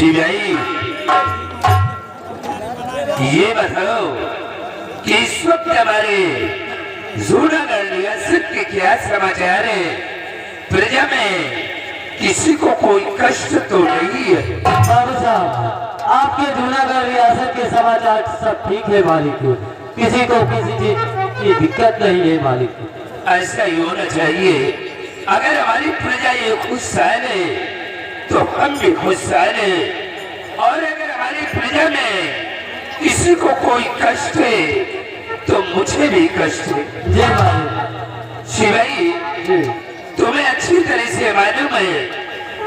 शिवाई, ये बताओ कि इस वक्त हमारे जूनागढ़ रियासत के क्या समाचार है? प्रजा में किसी को कोई कष्ट तो नहीं है? बाबू साहब, आपके जूनागढ़ रियासत के समाचार सब ठीक है मालिक। किसी को किसी चीज की दिक्कत नहीं है मालिक। ऐसा ही होना चाहिए। अगर हमारी प्रजा ये खुशहाल है तो हम भी खुशहाल है, और अगर हमारी प्रजा में किसी को कोई कष्ट है तो मुझे भी कष्ट है। जी मालिक। शिवाई, जी तुम्हें अच्छी तरह से मालूम है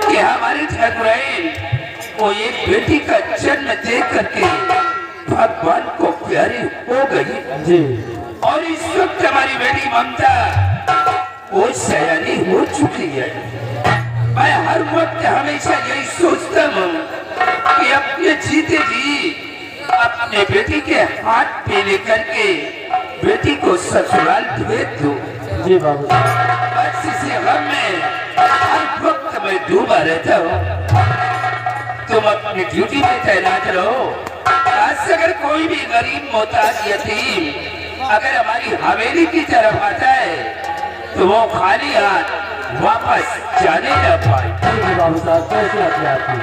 कि हमारी ठाकुराइन वो एक बेटी का जन्म दे करके भगवान को प्यारी हो गई जी। और इस वक्त हमारी बेटी ममता वो सयानी हो चुकी है। मैं हर वक्त हमेशा यही सोचता हूँ कि अपने जीते जी अपने बेटी के हाथ पे लेकर के बेटी को ससुराल भेज दो। जी बाबू साहब। बस इसी गम में हर वक्त मैं डूबा रहता हूँ। तुम अपनी ड्यूटी पे तैनात रहो। आज अगर कोई भी गरीब मोहताज यतीम अगर हमारी हवेली की तरफ आता है तो वो खाली हाथ वापस जाने न पाए। बाबू साहब, कैसे आते आपकी?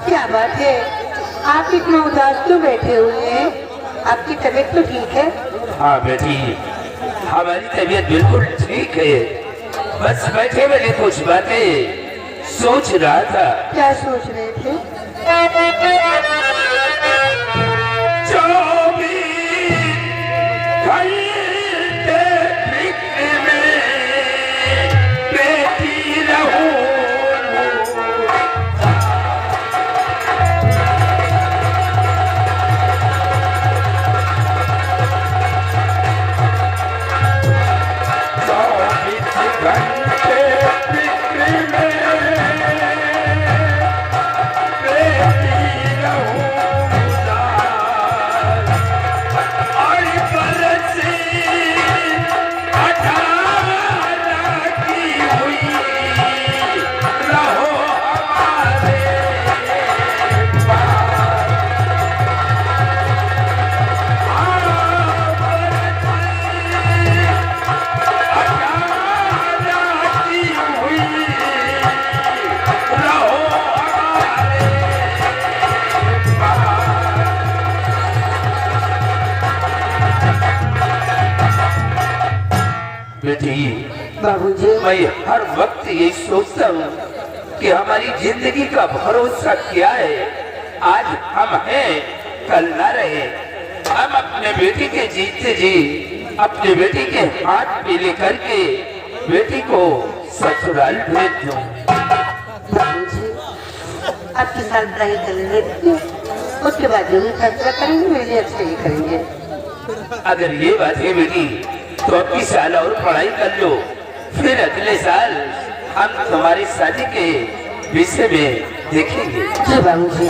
क्या बात है, आप इतना उदास क्यों बैठे हुए हैं? आपकी तबीयत तो ठीक है? हाँ बेटी, हमारी तबीयत बिल्कुल ठीक है। बस बैठे बैठे कुछ बातें सोच रहा था। क्या सोच रहे थे? बेटी, बाबूजी, मैं हर वक्त यही सोचता हूँ कि हमारी जिंदगी का भरोसा क्या है। आज हम हैं, कल न रहे। हम अपने बेटी के जीते जी अपने बेटी के हाथ पे लेकर के बेटी को ससुराल भेज दूं। बाबूजी, आपकी साल पढ़ाई कर लेंगे, उसके बाद जो भी फैसला करेंगे मेरे लिए अच्छा ही करेंगे। अगर ये बात है बेटी तो अब की साल और पढ़ाई कर लो, फिर अगले साल हम तुम्हारी शादी के विषय में देखेंगे। जी बाबूजी,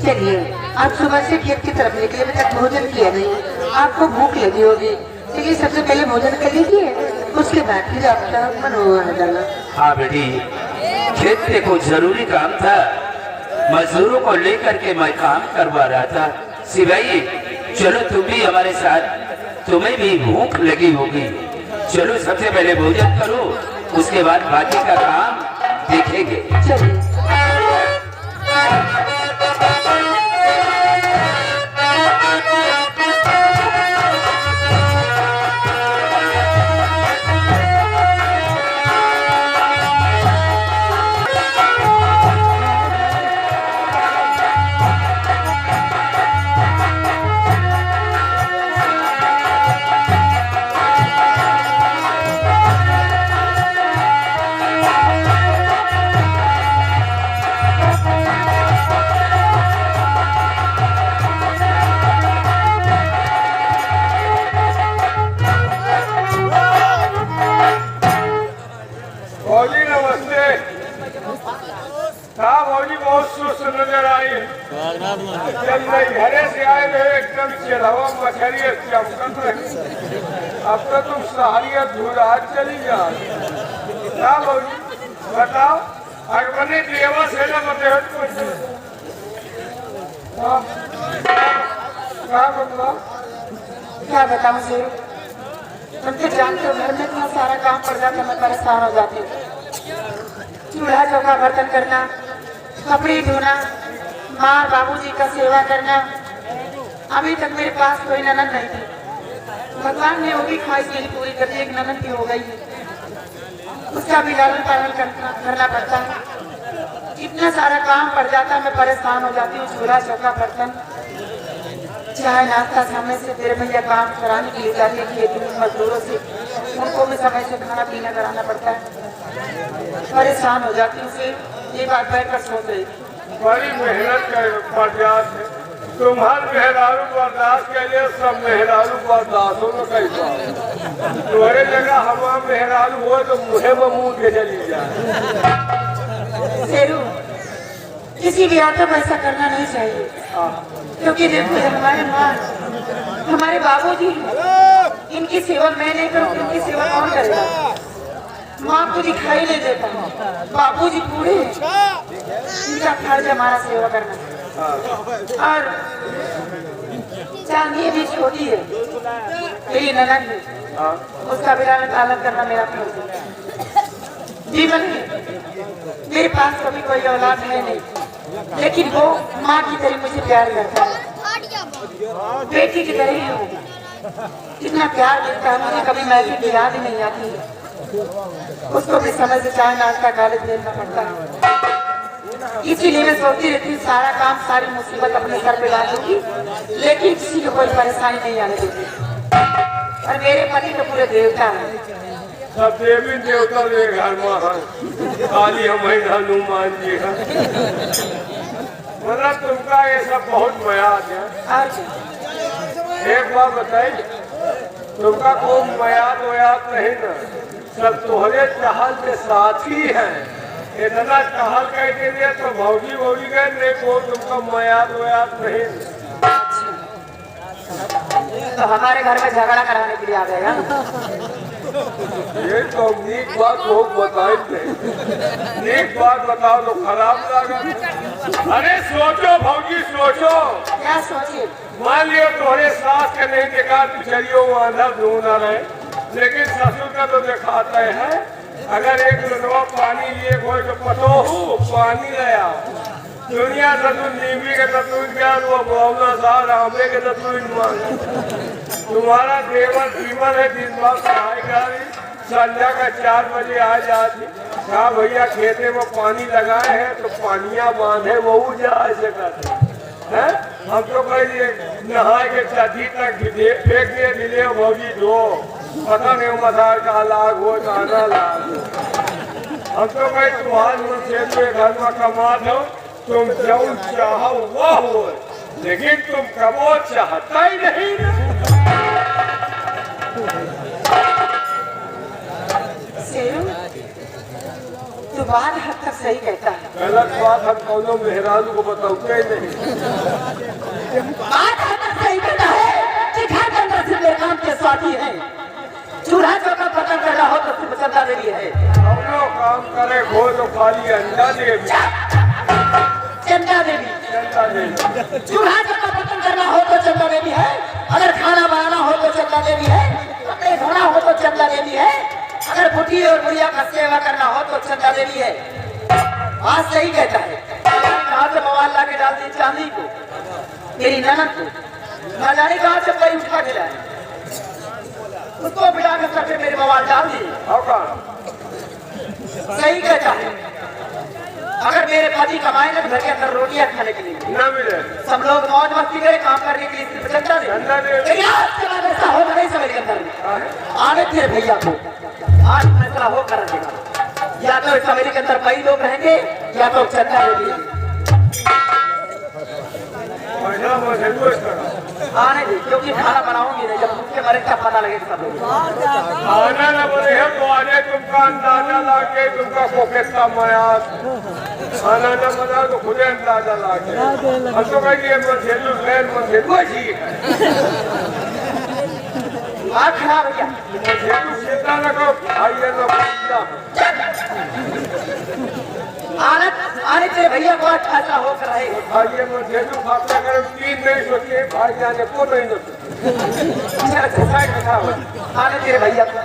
चलिए आप सुबह से खेत की तरफ निकले, अभी तक भोजन किया नहीं, आपको भूख लगी होगी। चलिए सबसे पहले भोजन कर लीजिए, उसके बाद फिर आपका मन हुआ जाना। हाँ बेटी, खेत में कुछ जरूरी काम था, मजदूरों को लेकर के मैं काम करवा रहा था। सिवाई, चलो तुम भी हमारे साथ, तुम्हें भी भूख लगी होगी। चलो सबसे पहले भोजन करो, उसके बाद बाकी का काम देखेंगे। चलिए। नजर आई। जब नैहरे से आए तो एकदम चिलवा मछली चमकत रही। अब तो तुम सहारिया धुरा चली जा। क्या बोली बताओ, अगबनी देवा से न बते कुछ क्या बतला? क्या बताऊं जी, तुम तो जानते हो घर में इतना सारा काम पड़ जाता है, मैं परेशान हो जाती हूँ। चूल्हा चौका बर्तन करना, कपड़े धोना, माँ बाबूजी का सेवा करना। अभी तक मेरे पास कोई ननद नहीं थी। भगवान ने वो भी ख्वाहिश मेरी पूरी कर दी, एक ननद की हो गई है। उसका भी लालन पालन करना पड़ता है। इतना सारा काम पड़ जाता है, मैं परेशान हो जाती हूँ। चूल्हा चौका बर्तन, चाय नाश्ता समय से तेरे भैया काम कराने के लिए जाती है खेती मजदूरों से, उनको भी समय से खाना पीना कराना पड़ता है। परेशान हो जाती हूँ। फिर ये बात बैठ कर सोच रही थी, बड़ी मेहनत का बर्दाश्त है। तुम्हारे मेहरारू बर्दाश्त के लिए सब मेहरारू बर्दाश्त हो कैसा तुम्हारे जगह हमारा मेहरारू हो तो मुहे में मुंह के चली जाए। शेरू, किसी भी औरत को ऐसा करना नहीं चाहिए, क्योंकि देखो हमारे माँ हमारे बाबूजी, इनकी सेवा मैं नहीं करूँ, इनकी सेवा कौन करेगा? माँ को दिखाई नहीं देता, बाबूजी बूढ़े, इनका फर्ज हमारा सेवा करना। और चांदी भी छोटी है, मेरी ननद है, उसका भी लालन पालन करना मेरा फर्ज है। जीवन में मेरे पास कभी कोई औलाद है नहीं, लेकिन वो माँ की तरह मुझे प्यार करता है, बेटी की तरह ही हो। कितना प्यार देता है मुझे, कभी मैगी की याद ही नहीं आती। उसको भी समय से चाय नाश्ता कॉलेज देना पड़ता है। इसीलिए मैं सोचती रहती हूँ सारा काम सारी मुसीबत अपने सर पे ला दूंगी, लेकिन किसी को कोई परेशानी नहीं आने दूंगी। और मेरे पति तो पूरे देवता है। सब देवी देवता के घर में है, खाली हम हनुमान जी है। मतलब तुमका ये सब बहुत मयाद है। एक बात बताइए, तुमका कोई मयाद वयाद नहीं ना, सब तुम्हारे चाहल के साथी हैं। इतना चाहल कह के लिए तो भौजी भौजी गए नहीं, को तुमका मयाद वयाद नहीं। तो हमारे घर में झगड़ा कराने के लिए आ गए हैं। ये तो नीक बात बहुत बताई थे। नीक बात बताओ तो खराब लगा। अरे सोचो भौजी सोचो, क्या सोचिए? मान लियो तुम्हारे सास के नहीं देखा तो चलियो वो अंदर ढूंढना रहे, लेकिन ससुर का तो दिखाता है। अगर एक लोटवा पानी लिए कोई तो पतोहू पानी लाया, दुनिया सतुर नींबी के तत्व क्या वो बोलना सार आंबे के तत्व मांगे। तुम्हारा देवर कीमत है, दिन भर पढ़ाई करी, संध्या का 4 बजे आ जाती। कहा भैया खेते में पानी लगाए हैं तो पानिया बांधे वो जा ऐसे करते हैं। हम तो कहिए नहा के छाती तक फेंक दिए दिले भौजी दो, पता नहीं मसार का लाग हो गाना लाग। हम तो कहीं तुम्हारे मुझसे घर में कमा दो, तुम जो चाहो वह हो, लेकिन तुम कबो चाहता ही नहीं ना। तो बात हद तक सही कहता है। गलत बात हम कौनो मेहरानू को बताते ही नहीं। बात हद तक सही कहता है कि घर के अंदर सिर्फ मेरे काम के स्वादी है। चूल्हा चौका पकड़ कर रहा हो तो सिर्फ चंदा देवी है। कौनो काम करे हो तो खाली अंडा देवी, चंदा देवी। चंदा देवी। चूल्हा चौका पकड़ करना हो तो चंदा देवी है, अगर खाना बनाना हो तो चंदा देवी है, कपड़े धोना हो तो चंदा देवी है, अगर बुढ़ी और बुढ़िया का सेवा करना हो तो चंदा देवी है। बात सही कहता है। कहाँ से मोबाइल ला के डाल दी चांदी को, मेरी ननद को न जाने कहाँ से कोई उठा के लाए, उसको बिठा कर सबसे मेरे मोबाइल डाल दिए। सही कहता है। अगर मेरे पति कमाए ना घर के अंदर रोटियां खाने के लिए न मिले, सब लोग मौज मस्ती करे, काम करने के लिए सिर्फ चंदा दे। लेकिन आज के बाद ऐसा होगा नहीं समझ के अंदर आने थे भैया को, आज फैसला हो कर देगा। या तो इस अमेरिका के अंदर कई लोग रहेंगे या तो चंदा देंगे। आने दे, क्योंकि खाना बनाऊंगी नहीं, जब उसके मरे का पता लगेगा सब लोग। आना न बने है तो आने तुमका अंदाजा ला के तुमका को कितना मयाद खाना न बनाओ तो खुदे अंदाजा ला के हम तो कहिए मझेलू गैर मझेलू ठीक है आँख खराब है क्या? मझेलू सीधा लगो आइए ना बंदा आने तेरे भैया को अच्छा हो कर रहे आइए मझेलू फासला करें 3 नहीं सोचिए भाई जाने को नहीं ना अच्छा साइड में खड़ा हो आने तेरे भैया को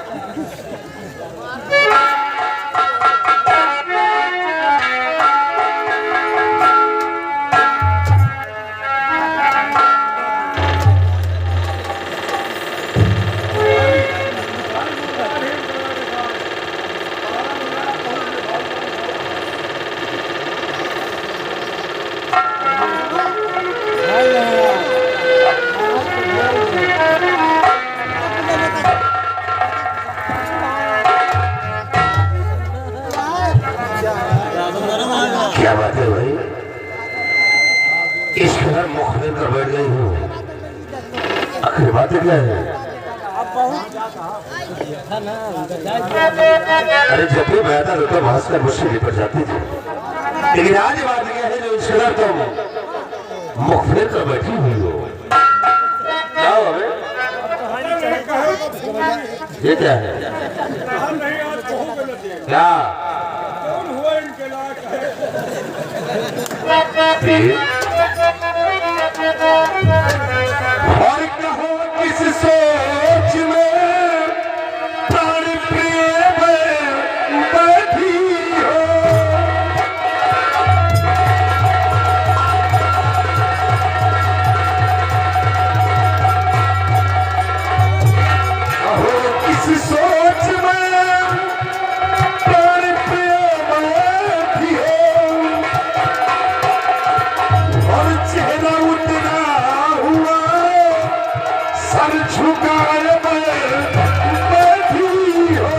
क्या बात है भाई, इस तरह मुखबिर कर बैठ गई हूँ, आखिर बात क्या है? अरे जब भी मैं आता तो भास्कर मुझसे निपट जाती थी, लेकिन आज बात यह है जो इस तरह तुम मुखबिर कर बैठी हुई हो। क्या हो हमें? ये क्या है? क्या और कहो किस सोच में प्राण प्रिय में बैठी हो, कहो किस सोच में प्राण प्रिय में बैठी हो, और चेहरा उठना हुआ सर झुकाए बैठी हो।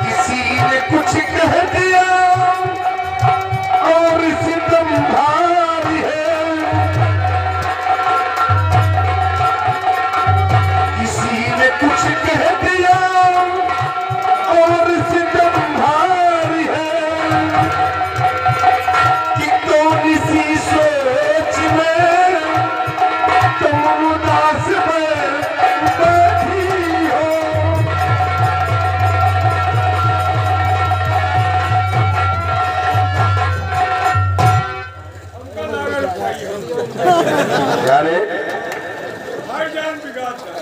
किसी ने कुछ कह दिया और सितम भारी है, किसी ने कुछ कह दिया और सितम भारी है, कि कौन सी सोच में तुम उदास में बैठी हो। क्या रे? भाईजान बिगाड़ता है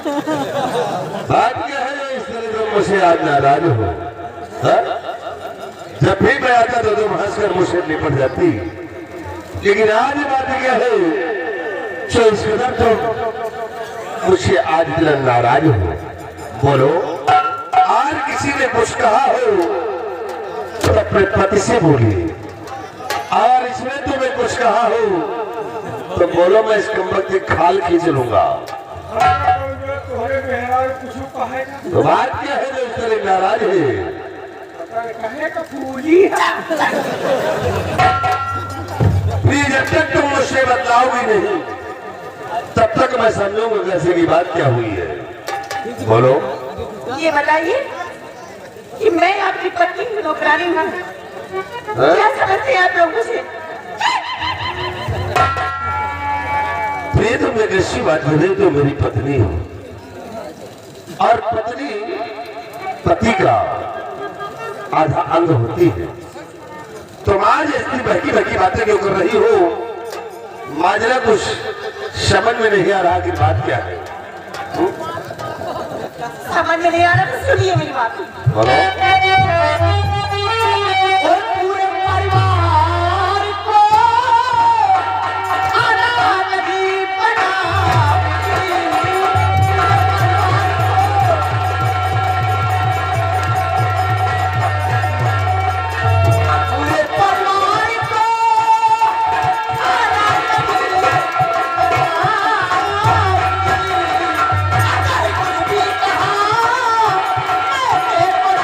बात क्या है जो इस तरह तुम मुझसे आज नाराज हो? हाँ? जब भी मैं आता तो तुम हंसकर मुझसे निपट जाती, लेकिन आज बात क्या है जो इस कदर तुम मुझसे आज इतना नाराज हो? बोलो, आज किसी ने कुछ कहा हो तो अपने पति से बोलिए, और इसमें तुम्हें कुछ कहा हो तो बोलो, मैं इस कमबख्त की खाल खींच लूंगा। तुम्हारे मेहराज कुछ कहेगा तो बात क्या है जो इस तरह नाराज है? कहेगा पूरी है प्लीज, जब तक तुम मुझसे बतलाओगी नहीं तब तक मैं समझूंगा कैसे की बात क्या हुई है। बोलो। ये बताइए कि मैं आपकी पत्नी की नौकरानी हूँ, हाँ? क्या समझते हैं आप लोगों से? प्रिय, तुम एक ऐसी बात बोले तो मेरी पत्नी हो, और पत्नी पति का आधा अंग होती है। तुम आज इतनी बहकी बहकी बातें क्यों कर रही हो? माजरा कुछ समझ में नहीं आ रहा कि बात क्या है। समझ में नहीं आ रहा तो सुनिए मेरी बात। बोलो। और पूरे परिवार को अनाथ भी बनाऊंगी। पूरे परिवार को अनाथ भी बनाऊंगी। अगर कुछ भी कहा मैं तेरे को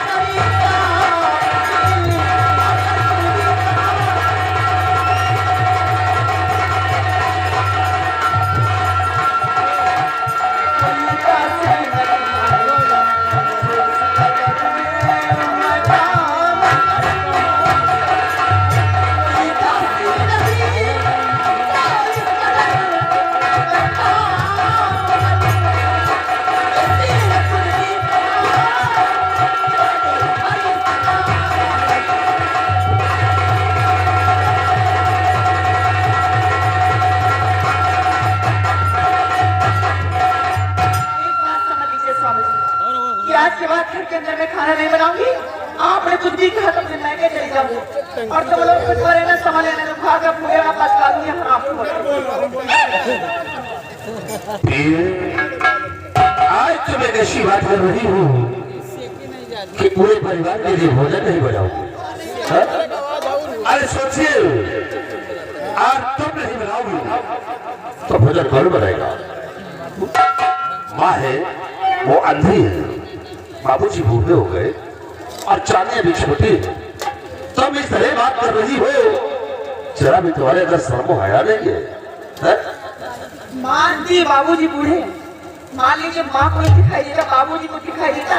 आज के बाद घर के अंदर मैं खाना नहीं बनाऊंगी। आपने कुछ भी कहा तो फिर मैं क्या चली जाऊंगी और तुम लोग कुछ रहना संभाल लेना, तो खा कर पूरे वापस खा दूंगी। हाँ आज तो मैं ऐसी बात कर रही हूँ कि पूरे परिवार के लिए भोजन नहीं बनाऊंगी। अरे सोचिए, आज तुम नहीं बनाओगी तो भोजन कौन बनाएगा? माँ है वो अंधी है, बाबूजी बूढ़े हो गए और चांदी अभी छोटी है। तुम इस तरह बात कर रही हो, जरा भी तुम्हारे अंदर शर्म आया नहीं है? मान दी बाबूजी बूढ़े, मान लीजिए माँ को दिखाई देता, बाबूजी को दिखाई देता,